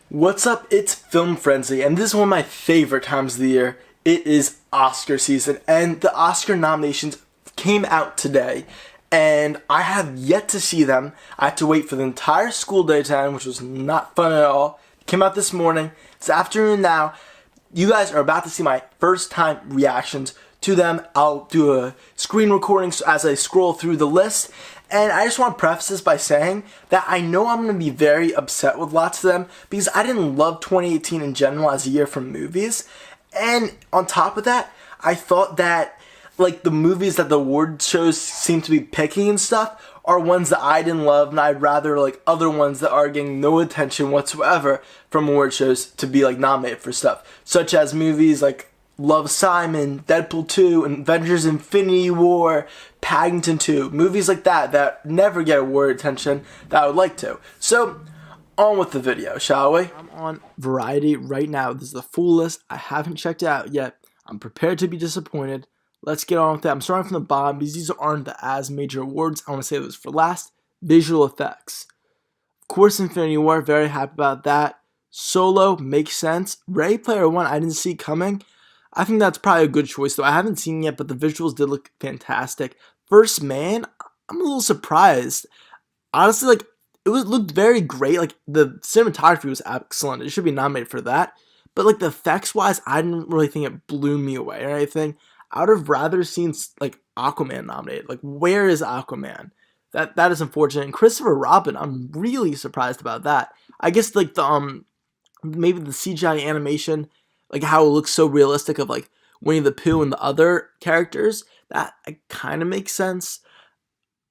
What's up? It's Film Frenzy, and this is one of my favorite times of the year. It is Oscar season, and the Oscar nominations came out today, and I have yet to see them. I had to wait for the entire school day time, which was not fun at all. It came out this morning. It's afternoon now. You guys are about to see my first time reactions to them. I'll do a screen recording as I scroll through the list. And I just want to preface this by saying that I know I'm going to be very upset with lots of them because I didn't love 2018 in general as a year for movies. And on top of that, I thought that like the movies that the award shows seem to be picking and stuff are ones that I didn't love, and I'd rather like other ones that are getting no attention whatsoever from award shows to be like nominated for stuff, such as movies like Love, Simon, Deadpool 2, Avengers Infinity War, Paddington 2, movies like that never get award attention that I would like to. So, on with the video, shall we? I'm on Variety right now. This is the full list. I haven't checked it out yet. I'm prepared to be disappointed. Let's get on with that. I'm starting from the bottom because these aren't the as major awards. I want to say those for last. Visual effects. Of course, Infinity War, very happy about that. Solo makes sense. Ready Player One, I didn't see coming. I think that's probably a good choice, though. I haven't seen it yet, but the visuals did look fantastic. First Man, I'm a little surprised. Honestly, like, looked very great. Like, the cinematography was excellent. It should be nominated for that. But, like, the effects-wise, I didn't really think it blew me away or anything. I would have rather seen, like, Aquaman nominated. Like, where is Aquaman? That is unfortunate. And Christopher Robin, I'm really surprised about that. I guess, like, maybe the CGI animation, like how it looks so realistic of like Winnie the Pooh and the other characters, that kind of makes sense.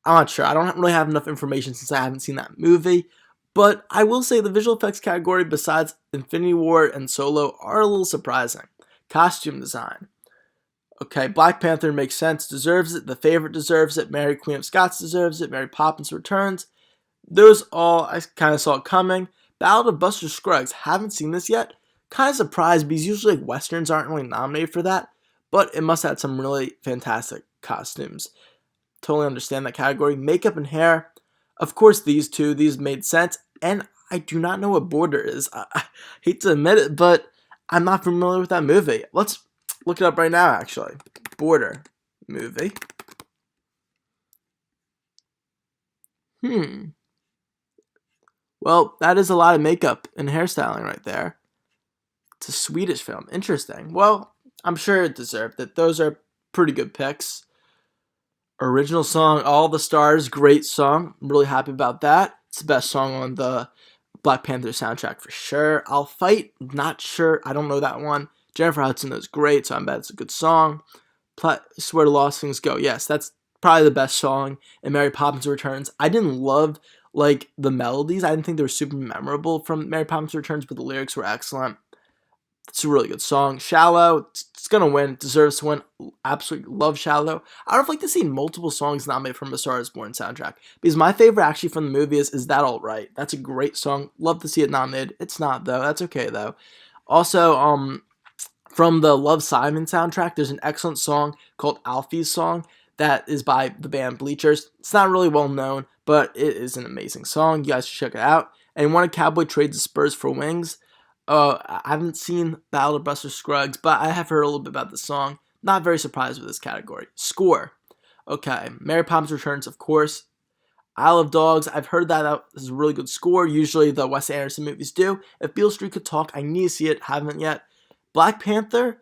I'm not sure. I don't really have enough information since I haven't seen that movie. But I will say the visual effects category besides Infinity War and Solo are a little surprising. Costume design. Okay, Black Panther makes sense, deserves it. The Favorite deserves it. Mary Queen of Scots deserves it. Mary Poppins Returns. Those all, I kind of saw it coming. Ballad of Buster Scruggs. Haven't seen this yet. Kind of surprised because usually like westerns aren't really nominated for that, but it must have had some really fantastic costumes. Totally understand that category. Makeup and hair, of course these made sense, and I do not know what Border is. I hate to admit it, but I'm not familiar with that movie. Let's look it up right now actually. Border movie. Well, that is a lot of makeup and hairstyling right there. It's a Swedish film. Interesting. Well, I'm sure it deserved it. Those are pretty good picks. Original song, All the Stars, great song. I'm really happy about that. It's the best song on the Black Panther soundtrack for sure. I'll Fight, not sure. I don't know that one. Jennifer Hudson is great, so I bet it's a good song. Swear to Lost Things Go. Yes, that's probably the best song. And Mary Poppins Returns. I didn't love like the melodies. I didn't think they were super memorable from Mary Poppins Returns, but the lyrics were excellent. It's a really good song. Shallow, it's going to win. It deserves to win. Absolutely love Shallow. I would have liked to see multiple songs nominated from A Star is Born soundtrack. Because my favorite actually from the movie is That Alright. That's a great song. Love to see it nominated. It's not, though. That's okay, though. Also, from the Love, Simon soundtrack, there's an excellent song called Alfie's Song that is by the band Bleachers. It's not really well known, but it is an amazing song. You guys should check it out. And When a Cowboy Trades the Spurs for Wings. I haven't seen Ballad of Buster Scruggs, but I have heard a little bit about the song. Not very surprised with this category. Score. Okay, Mary Poppins Returns, of course. Isle of Dogs, I've heard that is a really good score. Usually the Wes Anderson movies do. If Beale Street Could Talk, I need to see it. Haven't yet. Black Panther,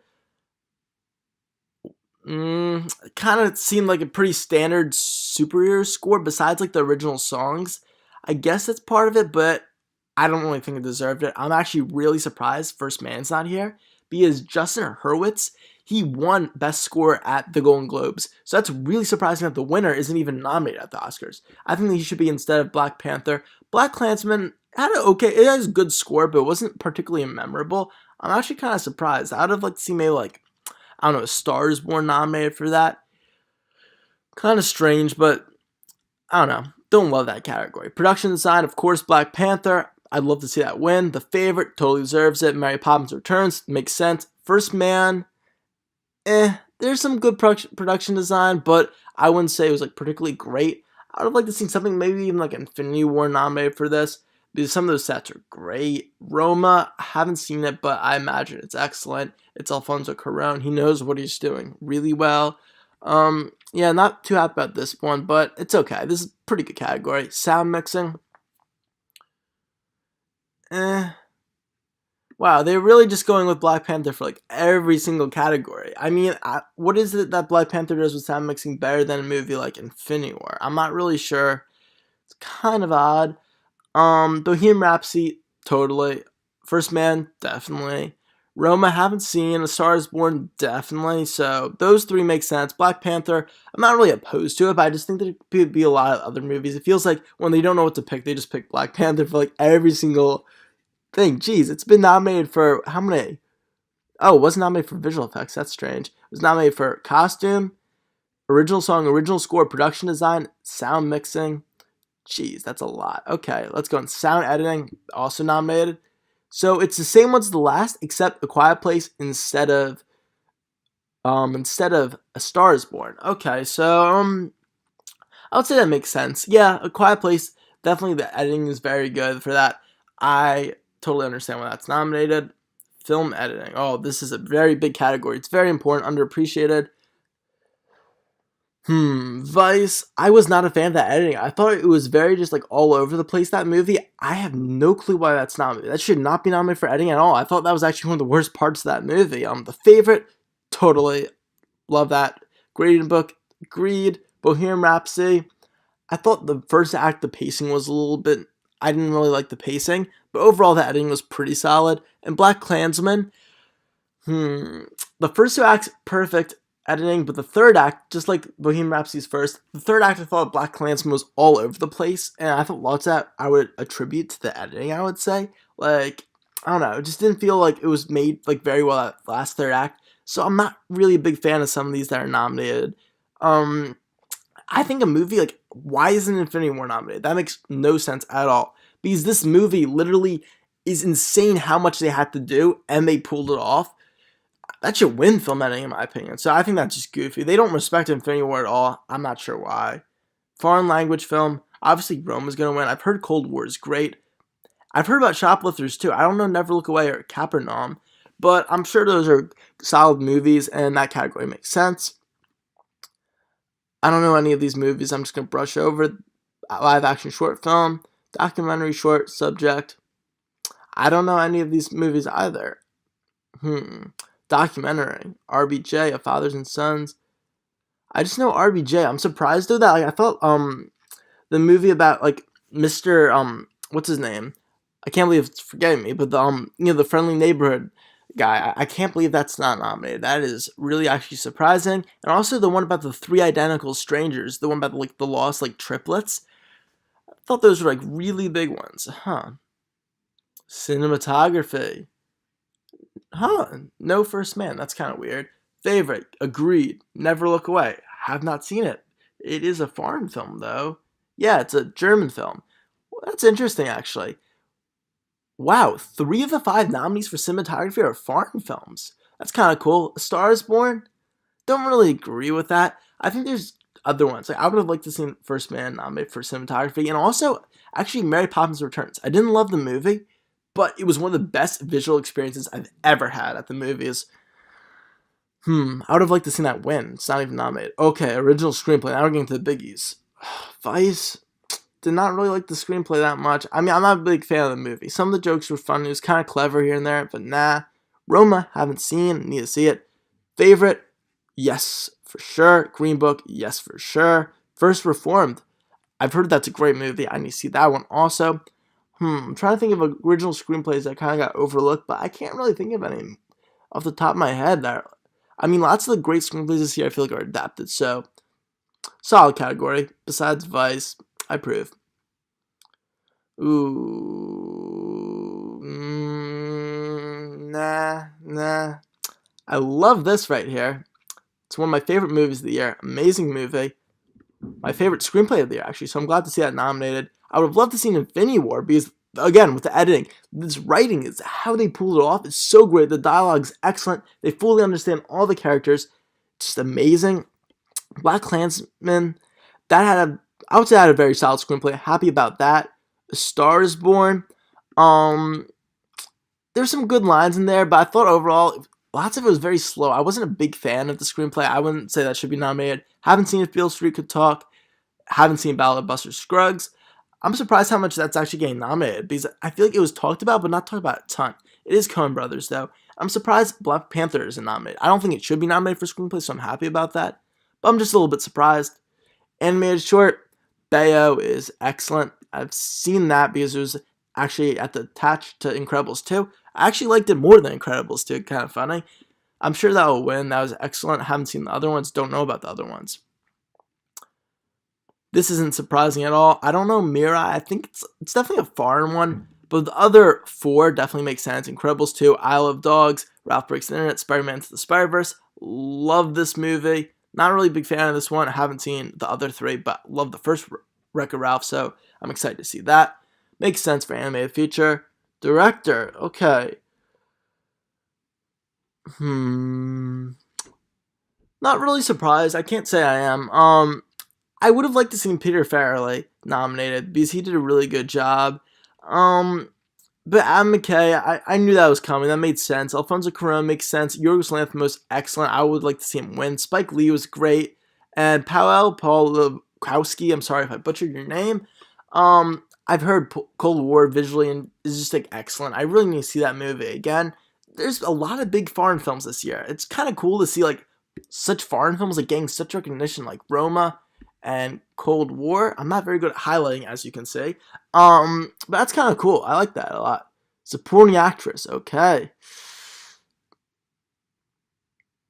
kind of seemed like a pretty standard superhero score besides like the original songs. I guess that's part of it, but I don't really think it deserved it. I'm actually really surprised First Man's not here because Justin Hurwitz, he won Best Score at the Golden Globes. So that's really surprising that the winner isn't even nominated at the Oscars. I think that he should be instead of Black Panther. BlacKkKlansman had an okay, it has a good score, but it wasn't particularly memorable. I'm actually kind of surprised. I'd have liked to see maybe like, I don't know, A Star is Born nominated for that. Kind of strange, but I don't know. Don't love that category. Production design, of course, Black Panther. I'd love to see that win. The Favorite totally deserves it. Mary Poppins Returns makes sense. First Man, there's some good production design, but I wouldn't say it was like particularly great. I would have liked to see something maybe even like Infinity War nominated for this. because some of those sets are great. Roma, I haven't seen it, but I imagine it's excellent. It's Alfonso Cuarón. He knows what he's doing really well. Yeah, not too happy about this one, but it's okay. This is a pretty good category. Sound mixing. Wow, they're really just going with Black Panther for like every single category. I mean, what is it that Black Panther does with sound mixing better than a movie like Infinity War? I'm not really sure. It's kind of odd. Bohemian Rhapsody, totally. First Man, definitely. Roma, haven't seen. A Star is Born, definitely. So those three make sense. Black Panther, I'm not really opposed to it, but I just think there could be a lot of other movies. It feels like when they don't know what to pick, they just pick Black Panther for like every single thing. Jeez, it's been nominated for how many? Oh, it wasn't nominated for visual effects. That's strange. It was nominated for costume, original song, original score, production design, sound mixing. Jeez, that's a lot. Okay, let's go on. Sound editing, also nominated. So it's the same ones as the last, except A Quiet Place instead of A Star is Born. Okay, so I would say that makes sense. Yeah, A Quiet Place, definitely the editing is very good for that. I totally understand why that's nominated. Film editing. Oh, this is a very big category. It's very important, underappreciated. Vice. I was not a fan of that editing. I thought it was very just like all over the place, that movie. I have no clue why that's nominated. That should not be nominated for editing at all. I thought that was actually one of the worst parts of that movie. The Favorite, totally love that. Green Book, agreed. Bohemian Rhapsody. I thought the first act, the pacing was a little bit, I didn't really like the pacing, but overall the editing was pretty solid. And Black Klansman, the first two acts, perfect editing, but the third act, just like Bohemian Rhapsody's first, the third act I thought Black Klansman was all over the place, and I thought lots of that I would attribute to the editing, I would say. Like, I don't know, it just didn't feel like it was made like very well that last third act, so I'm not really a big fan of some of these that are nominated. I think a movie, like, why isn't Infinity War nominated? That makes no sense at all, because this movie literally is insane how much they had to do, and they pulled it off. That should win film editing, in my opinion. So I think that's just goofy. They don't respect Infinity War at all. I'm not sure why. Foreign language film. Obviously, Rome is going to win. I've heard Cold War is great. I've heard about Shoplifters, too. I don't know Never Look Away or Capernaum. But I'm sure those are solid movies, and that category makes sense. I don't know any of these movies. I'm just going to brush over. Live action short film. Documentary short subject. I don't know any of these movies either. Documentary. RBJ, A Fathers and Sons. I just know RBJ. I'm surprised though that like I thought the movie about like Mr. What's his name? I can't believe it's forgetting me, but the the Friendly Neighborhood guy. I can't believe that's not nominated. That is really actually surprising. And also the one about the three identical strangers, the one about like the lost like triplets. I thought those were like really big ones. Cinematography. No First Man. That's kind of weird. Favorite. Agreed. Never Look Away. Have not seen it. It is a foreign film, though. Yeah, it's a German film. Well, that's interesting, actually. Wow, 3 of the 5 nominees for cinematography are foreign films. That's kind of cool. A Star is Born? Don't really agree with that. I think there's other ones. Like, I would have liked to see First Man nominated for cinematography. And also, actually, Mary Poppins Returns. I didn't love the movie, but it was one of the best visual experiences I've ever had at the movies. I would have liked to see that win. It's not even nominated. Okay, original screenplay. Now we're getting to the biggies. Vice. Did not really like the screenplay that much. I mean, I'm not a big fan of the movie. Some of the jokes were funny. It was kind of clever here and there, but nah. Roma, haven't seen. Need to see it. Favorite? Yes, for sure. Green Book? Yes, for sure. First Reformed. I've heard that's a great movie. I need to see that one also. I'm trying to think of original screenplays that kind of got overlooked, but I can't really think of any off the top of my head. I mean, lots of the great screenplays this year I feel like are adapted, so solid category. Besides Vice, I approve. Ooh, nah. I love this right here. It's one of my favorite movies of the year. Amazing movie. My favorite screenplay of the year, actually, so I'm glad to see that nominated. I would have loved to see Infinity War because, again, with the editing, this writing is how they pulled it off. It's so great. The dialogue's excellent. They fully understand all the characters. Just amazing. Black Klansman, I would say that had a very solid screenplay. Happy about that. A Star is Born. Um, there's some good lines in there, but I thought overall lots of it was very slow. I wasn't a big fan of the screenplay. I wouldn't say that should be nominated. Haven't seen If Beale Street Could Talk. Haven't seen Ballad of Buster Scruggs. I'm surprised how much that's actually getting nominated because I feel like it was talked about, but not talked about a ton. It is Coen Brothers, though. I'm surprised Black Panther isn't nominated. I don't think it should be nominated for screenplay, so I'm happy about that. But I'm just a little bit surprised. Animated short, Bayo is excellent. I've seen that because it was actually attached to Incredibles 2. I actually liked it more than Incredibles 2. Kind of funny. I'm sure that will win. That was excellent. I haven't seen the other ones. Don't know about the other ones. This isn't surprising at all. I don't know Mirai. I think it's definitely a foreign one. But the other four definitely make sense. Incredibles 2, Isle of Dogs, Ralph Breaks the Internet, Spider-Man to the Spider-Verse. Love this movie. Not really a big fan of this one. I haven't seen the other three, but love the first Wreck-It Ralph, so I'm excited to see that. Makes sense for animated feature. Director, okay. Not really surprised. I can't say I am. I would have liked to see Peter Farrelly nominated because he did a really good job. But Adam McKay, I knew that was coming. That made sense. Alfonso Cuarón makes sense. Yorgos Lanthimos was excellent. I would like to see him win. Spike Lee was great. And Paul Lukowski, I'm sorry if I butchered your name. I've heard Cold War visually and is just like excellent. I really need to see that movie again. There's a lot of big foreign films this year. It's kind of cool to see like such foreign films like getting such recognition, like Roma and Cold War. I'm not very good at highlighting, as you can see. But that's kind of cool. I like that a lot. Supporting actress, okay.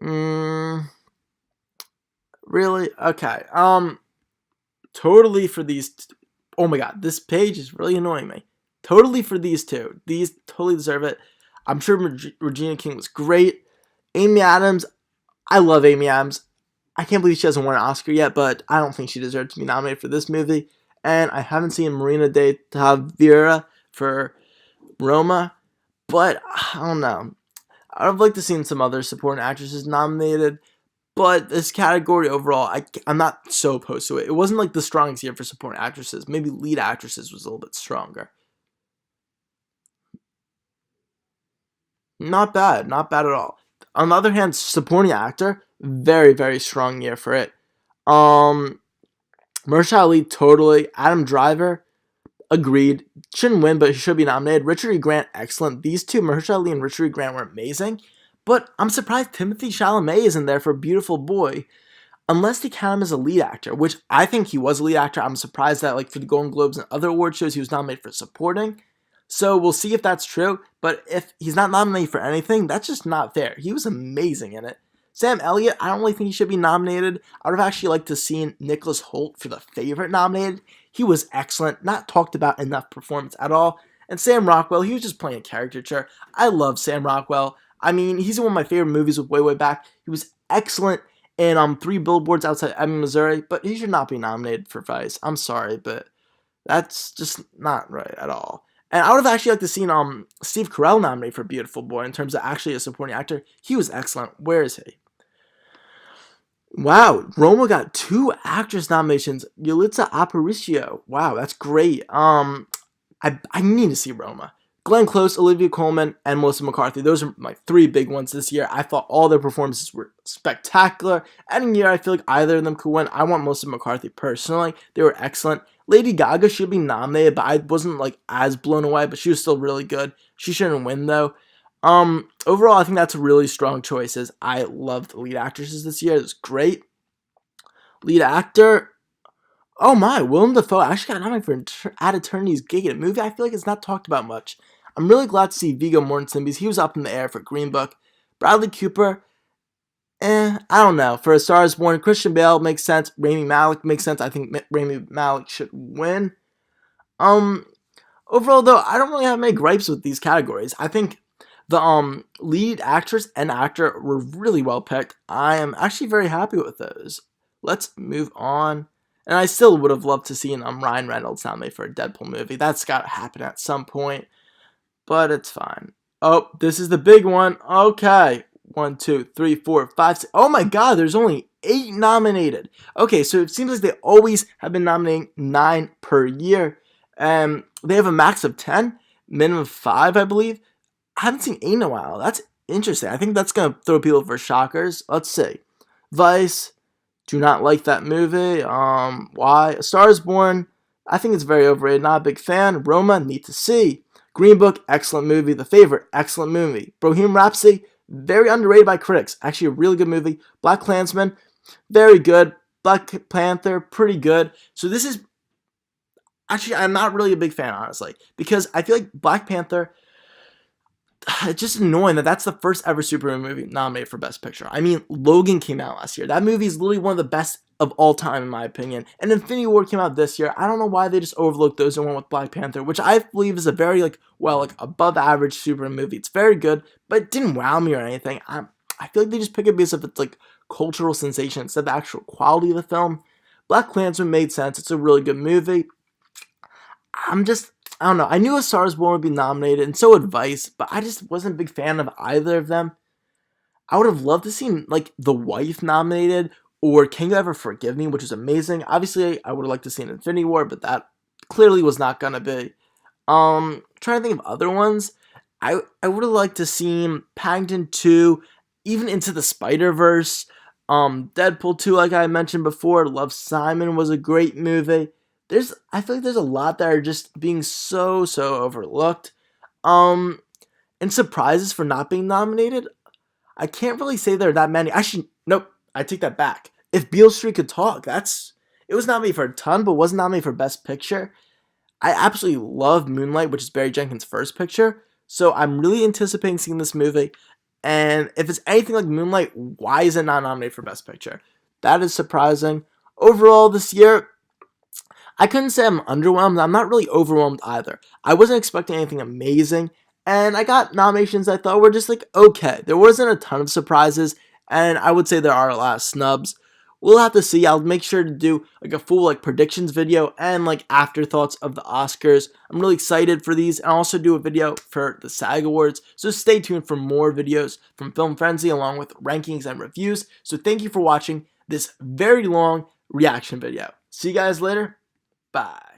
Really? Okay. Totally for these. Oh my god, this page is really annoying me. Totally for these two. These totally deserve it. I'm sure Regina King was great. Amy Adams, I love Amy Adams. I can't believe she hasn't won an Oscar yet, but I don't think she deserved to be nominated for this movie. And I haven't seen Marina de Tavira for Roma, but I don't know. I'd have liked to see some other supporting actresses nominated, but this category overall, I'm not so opposed to it. It wasn't like the strongest year for supporting actresses. Maybe lead actresses was a little bit stronger. Not bad at all. On the other hand, supporting actor, very, very strong year for it. Mahershala Ali, totally. Adam Driver, agreed. Shouldn't win, but he should be nominated. Richard E. Grant, excellent. These two, Mahershala Ali and Richard E. Grant, were amazing. But I'm surprised Timothée Chalamet isn't there for Beautiful Boy, unless they count him as a lead actor, which I think he was a lead actor. I'm surprised that like for the Golden Globes and other award shows, he was nominated for supporting. So we'll see if that's true. But if he's not nominated for anything, that's just not fair. He was amazing in it. Sam Elliott, I don't really think he should be nominated. I would have actually liked to see Nicholas Hoult for The Favorite nominated. He was excellent, not talked about enough performance at all. And Sam Rockwell, he was just playing a caricature. I love Sam Rockwell. I mean, he's in one of my favorite movies with Way Back. He was excellent in 3 Billboards Outside Ebbing, Missouri, but he should not be nominated for Vice. I'm sorry, but that's just not right at all. And I would have actually liked to see Steve Carell nominated for Beautiful Boy in terms of actually a supporting actor. He was excellent. Where is he? Wow, Roma got 2 actress nominations. Yulitza Aparicio. Wow, that's great. I need to see Roma. Glenn Close, Olivia Colman, and Melissa McCarthy. Those are my 3 big ones this year. I thought all their performances were spectacular. Any year, I feel like either of them could win. I want Melissa McCarthy personally. They were excellent. Lady Gaga should be nominated, but I wasn't like as blown away, but she was still really good. She shouldn't win though. Overall, I think that's really strong choices. I loved the lead actresses this year. It was great. Lead actor, oh my, Willem Dafoe actually got nominated for At Eternity's Gate, a movie I feel like it's not talked about much. I'm really glad to see Viggo Mortensen because he was up in the air for Green Book. Bradley Cooper, I don't know. For A Star Is Born, Christian Bale makes sense. Rami Malek makes sense. I think Rami Malek should win. Overall though, I don't really have many gripes with these categories. I think the lead actress and actor were really well picked. I am actually very happy with those. Let's move on. And I still would have loved to see Ryan Reynolds nominated for a Deadpool movie. That's got to happen at some point. But it's fine. Oh, this is the big one. Okay. 1, 2, 3, 4, 5, 6. Oh my god, there's only 8 nominated. Okay, so it seems like they always have been nominating 9 per year. They have a max of 10, minimum of 5, I believe. I haven't seen 8 in a while. That's interesting. I think that's going to throw people for shockers. Let's see. Vice, do not like that movie. Why? A Star is Born, I think it's very overrated. Not a big fan. Roma, need to see. Green Book, excellent movie. The Favorite, excellent movie. Bohemian Rhapsody, very underrated by critics. Actually, a really good movie. Black Klansman, very good. Black Panther, pretty good. So this is... Actually, I'm not really a big fan, honestly. Because I feel like Black Panther... It's just annoying that that's the first ever superhero movie nominated for Best Picture. I mean, Logan came out last year. That movie is literally one of the best of all time, in my opinion. And Infinity War came out this year. I don't know why they just overlooked those and went with Black Panther, which I believe is a very, above average superhero movie. It's very good, but it didn't wow me or anything. I feel like they just pick it because of its, cultural sensation instead of the actual quality of the film. Black Klansman made sense. It's a really good movie. I don't know. I knew A Star is Born would be nominated, and so would Vice, but I just wasn't a big fan of either of them. I would have loved to see, The Wife nominated, or Can You Ever Forgive Me, which is amazing. Obviously, I would have liked to see an Infinity War, but that clearly was not going to be. Trying to think of other ones. I would have liked to see Paddington 2, even Into the Spider-Verse, Deadpool 2, like I mentioned before. Love, Simon was a great movie. I feel like there's a lot that are just being so overlooked. And surprises for not being nominated, I can't really say there are that many. Actually, nope, I take that back. If Beale Street Could Talk, it was nominated for a ton, but wasn't nominated for Best Picture. I absolutely love Moonlight, which is Barry Jenkins' first picture, so I'm really anticipating seeing this movie. And if it's anything like Moonlight, why is it not nominated for Best Picture? That is surprising. Overall, this year, I couldn't say I'm underwhelmed. I'm not really overwhelmed either. I wasn't expecting anything amazing, and I got nominations I thought were just okay. There wasn't a ton of surprises, and I would say there are a lot of snubs. We'll have to see. I'll make sure to do a full predictions video and afterthoughts of the Oscars. I'm really excited for these, and I'll also do a video for the SAG Awards. So stay tuned for more videos from Film Frenzy along with rankings and reviews. So thank you for watching this very long reaction video. See you guys later. Bye.